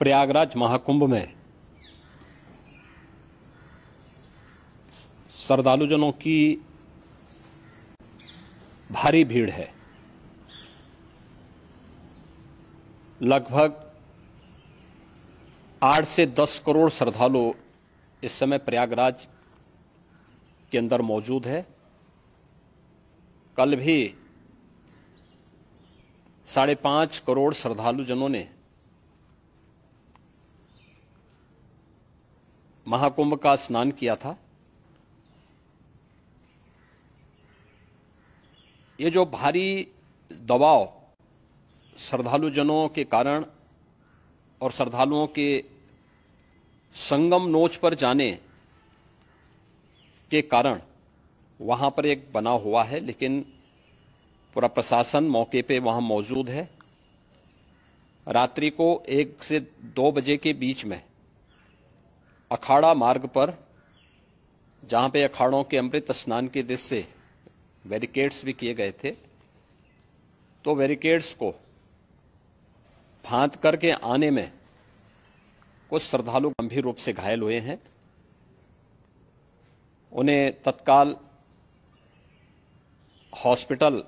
प्रयागराज महाकुंभ में श्रद्धालुजनों की भारी भीड़ है। लगभग 8 से 10 करोड़ श्रद्धालु इस समय प्रयागराज के अंदर मौजूद है। कल भी 5.5 करोड़ श्रद्धालुजनों ने महाकुंभ का स्नान किया था। ये जो भारी दबाव श्रद्धालुजनों के कारण और श्रद्धालुओं के संगम नोच पर जाने के कारण वहां पर एक बना हुआ है, लेकिन पूरा प्रशासन मौके पे वहां मौजूद है। रात्रि को 1 से 2 बजे के बीच में अखाड़ा मार्ग पर, जहां पे अखाड़ों के अमृत स्नान के दृश्य से बैरिकेड्स भी किए गए थे, तो बैरिकेड्स को फांद करके आने में कुछ श्रद्धालु गंभीर रूप से घायल हुए हैं। उन्हें तत्काल हॉस्पिटल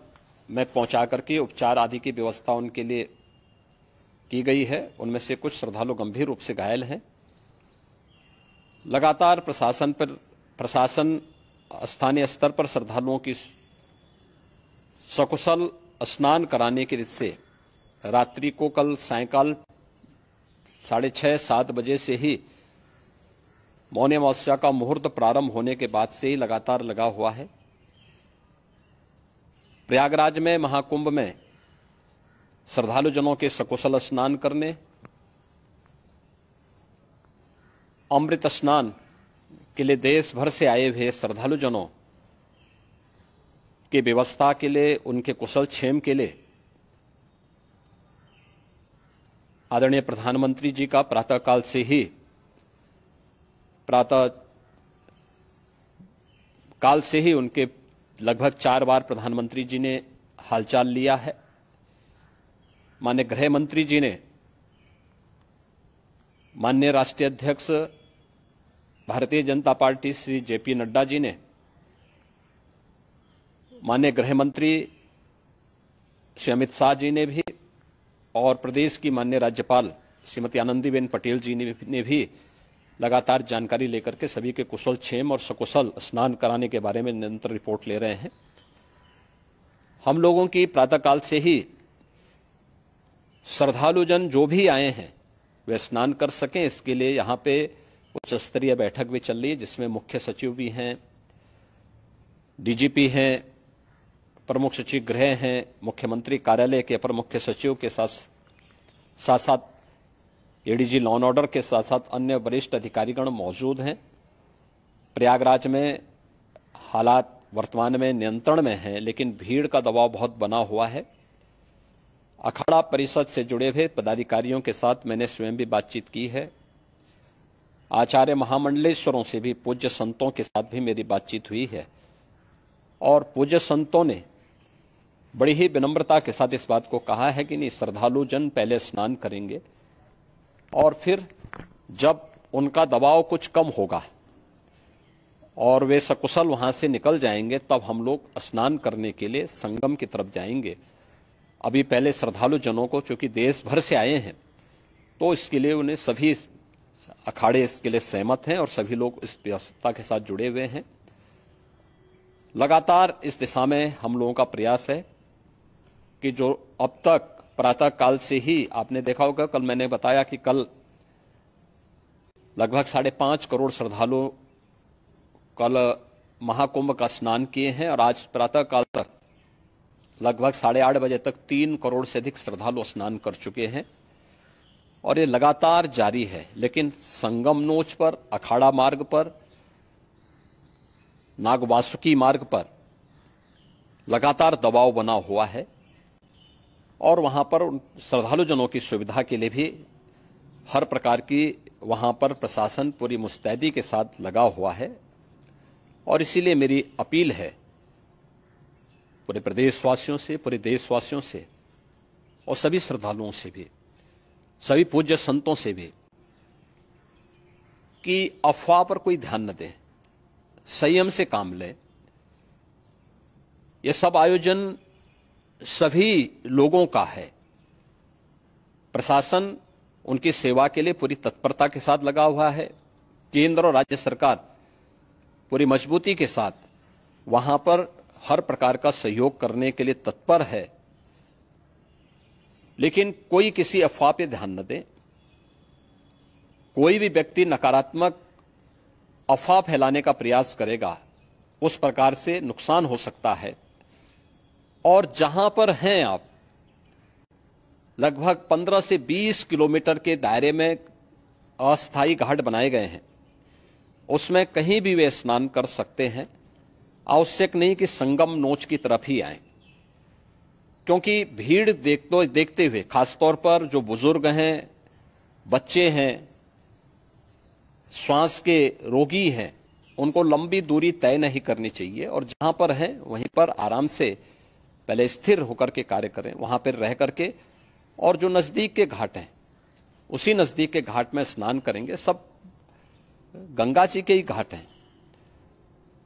में पहुंचा करके उपचार आदि की व्यवस्था उनके लिए की गई है। उनमें से कुछ श्रद्धालु गंभीर रूप से घायल हैं। लगातार प्रशासन स्थानीय स्तर पर श्रद्धालुओं की सकुशल स्नान कराने के दृष्टि से रात्रि को कल सायंकाल 6:30-7 बजे से ही मौनी अमावस्या का मुहूर्त प्रारंभ होने के बाद से ही लगातार लगा हुआ है। प्रयागराज में महाकुंभ में श्रद्धालुजनों के सकुशल स्नान करने, अमृत स्नान के लिए देश भर से आए हुए श्रद्धालुजनों की व्यवस्था के लिए, उनके कुशल क्षेम के लिए आदरणीय प्रधानमंत्री जी का प्रातःकाल से ही उनके लगभग 4 बार प्रधानमंत्री जी ने हालचाल लिया है। माननीय गृह मंत्री जी ने, माननीय राष्ट्रीय अध्यक्ष भारतीय जनता पार्टी श्री जेपी नड्डा जी ने, माननीय गृह मंत्री श्री अमित शाह जी ने भी, और प्रदेश की माननीय राज्यपाल श्रीमती आनंदीबेन पटेल जी ने भी लगातार जानकारी लेकर के सभी के कुशल क्षेम और सकुशल स्नान कराने के बारे में निरंतर रिपोर्ट ले रहे हैं। हम लोगों की प्रातःकाल से ही श्रद्धालुजन जो भी आए हैं वे स्नान कर सकें, इसके लिए यहाँ पे उच्च स्तरीय बैठक भी चल रही है, जिसमें मुख्य सचिव भी हैं, डीजीपी हैं, प्रमुख सचिव गृह हैं, मुख्यमंत्री कार्यालय के अपर मुख्य सचिव के साथ साथ एडीजी लॉ एंड ऑर्डर के साथ साथ अन्य वरिष्ठ अधिकारीगण मौजूद हैं। प्रयागराज में हालात वर्तमान में नियंत्रण में हैं, लेकिन भीड़ का दबाव बहुत बना हुआ है। अखाड़ा परिषद से जुड़े हुए पदाधिकारियों के साथ मैंने स्वयं भी बातचीत की है। आचार्य महामंडलेश्वरों से भी, पूज्य संतों के साथ भी मेरी बातचीत हुई है, और पूज्य संतों ने बड़ी ही विनम्रता के साथ इस बात को कहा है कि नहीं, श्रद्धालु जन पहले स्नान करेंगे और फिर जब उनका दबाव कुछ कम होगा और वे सकुशल वहां से निकल जाएंगे, तब हम लोग स्नान करने के लिए संगम की तरफ जाएंगे। अभी पहले श्रद्धालु जनों को, चूंकि देश भर से आए हैं, तो इसके लिए उन्हें सभी अखाड़े इसके लिए सहमत हैं और सभी लोग इस व्यवस्था के साथ जुड़े हुए हैं। लगातार इस दिशा में हम लोगों का प्रयास है कि जो अब तक प्रातः काल से ही आपने देखा होगा, कल मैंने बताया कि कल लगभग 5.5 करोड़ श्रद्धालु कल महाकुंभ का स्नान किए हैं, और आज प्रातः काल तक लगभग 8:30 बजे तक 3 करोड़ से अधिक श्रद्धालु स्नान कर चुके हैं, और ये लगातार जारी है। लेकिन संगम नोच पर, अखाड़ा मार्ग पर, नागवासुकी मार्ग पर लगातार दबाव बना हुआ है, और वहां पर श्रद्धालुजनों की सुविधा के लिए भी हर प्रकार की वहां पर प्रशासन पूरी मुस्तैदी के साथ लगा हुआ है। और इसीलिए मेरी अपील है पूरे प्रदेशवासियों से, पूरे देशवासियों से और सभी श्रद्धालुओं से भी सभी पूज्य संतों से भी कि अफवाह पर कोई ध्यान न दें, संयम से काम लें। यह सब आयोजन सभी लोगों का है। प्रशासन उनकी सेवा के लिए पूरी तत्परता के साथ लगा हुआ है। केंद्र और राज्य सरकार पूरी मजबूती के साथ वहां पर हर प्रकार का सहयोग करने के लिए तत्पर है। लेकिन कोई किसी अफवाह पे ध्यान न दे। कोई भी व्यक्ति नकारात्मक अफवाह फैलाने का प्रयास करेगा, उस प्रकार से नुकसान हो सकता है। और जहां पर हैं आप, लगभग 15 से 20 किलोमीटर के दायरे में अस्थायी घाट बनाए गए हैं, उसमें कहीं भी वे स्नान कर सकते हैं। आवश्यक नहीं कि संगम नोच की तरफ ही आए, क्योंकि भीड़ देखते हुए खासतौर पर जो बुजुर्ग हैं, बच्चे हैं, श्वास के रोगी हैं, उनको लंबी दूरी तय नहीं करनी चाहिए और जहां पर हैं वहीं पर आराम से पहले स्थिर होकर के कार्य करें, वहां पर रह करके। और जो नजदीक के घाट हैं, उसी नजदीक के घाट में स्नान करेंगे। सब गंगा जी के ही घाट हैं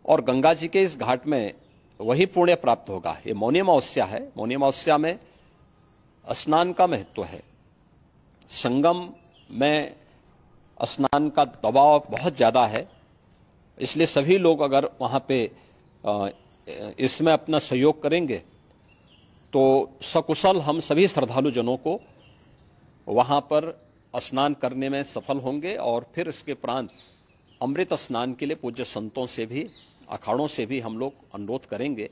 और गंगा जी के इस घाट में वही पुण्य प्राप्त होगा। ये मौनी अमावस्या है। मौनी अमावस्या में स्नान का महत्व है। संगम में स्नान का दबाव बहुत ज्यादा है, इसलिए सभी लोग अगर वहां पे इसमें अपना सहयोग करेंगे तो सकुशल हम सभी श्रद्धालु जनों को वहां पर स्नान करने में सफल होंगे। और फिर इसके उपरांत अमृत स्नान के लिए पूज्य संतों से भी, अखाड़ों से भी हम लोग अनुरोध करेंगे।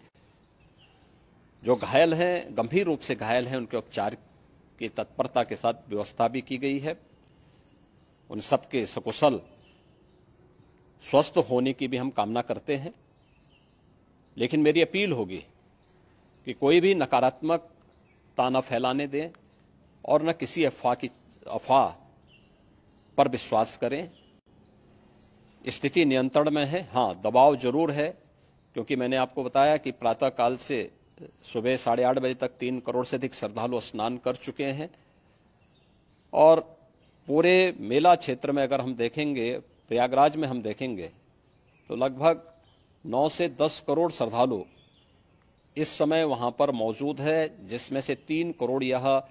जो घायल हैं, गंभीर रूप से घायल हैं, उनके उपचार की तत्परता के साथ व्यवस्था भी की गई है। उन सबके सकुशल स्वस्थ होने की भी हम कामना करते हैं। लेकिन मेरी अपील होगी कि कोई भी नकारात्मकता न फैलाने दें और न किसी अफवाह पर विश्वास करें। स्थिति नियंत्रण में है। हाँ, दबाव जरूर है, क्योंकि मैंने आपको बताया कि प्रातः काल से सुबह 8:30 बजे तक 3 करोड़ से अधिक श्रद्धालु स्नान कर चुके हैं। और पूरे मेला क्षेत्र में अगर हम देखेंगे, प्रयागराज में हम देखेंगे तो लगभग 9 से 10 करोड़ श्रद्धालु इस समय वहां पर मौजूद है, जिसमें से 3 करोड़ यह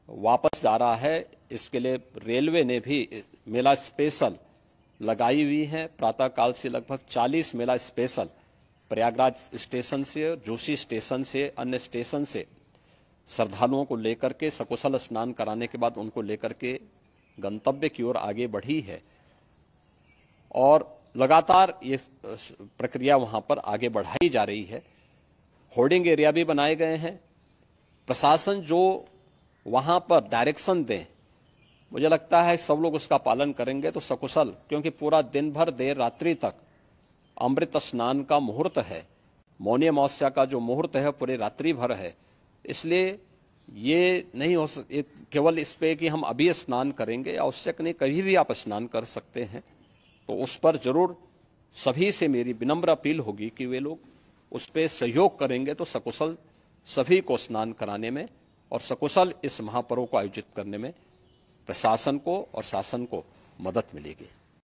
वापस जा रहा है। इसके लिए रेलवे ने भी मेला स्पेशल लगाई हुई है। प्रातः काल से लगभग 40 मेला स्पेशल प्रयागराज स्टेशन से, जोशी स्टेशन से, अन्य स्टेशन से श्रद्धालुओं को लेकर के सकुशल स्नान कराने के बाद उनको लेकर के गंतव्य की ओर आगे बढ़ी है। और लगातार ये प्रक्रिया वहां पर आगे बढ़ाई जा रही है। होर्डिंग एरिया भी बनाए गए हैं। प्रशासन जो वहां पर डायरेक्शन दे, मुझे लगता है सब लोग उसका पालन करेंगे तो सकुशल, क्योंकि पूरा दिन भर देर रात्रि तक अमृत स्नान का मुहूर्त है। मौनी अमावस्या का जो मुहूर्त है पूरे रात्रि भर है। इसलिए ये नहीं हो केवल इस पे कि हम अभी स्नान करेंगे, आवश्यक नहीं, कभी भी आप स्नान कर सकते हैं। तो उस पर जरूर सभी से मेरी विनम्र अपील होगी कि वे लोग उस पर सहयोग करेंगे तो सकुशल सभी को स्नान कराने में और सकुशल इस महापर्व को आयोजित करने में प्रशासन को और शासन को मदद मिलेगी।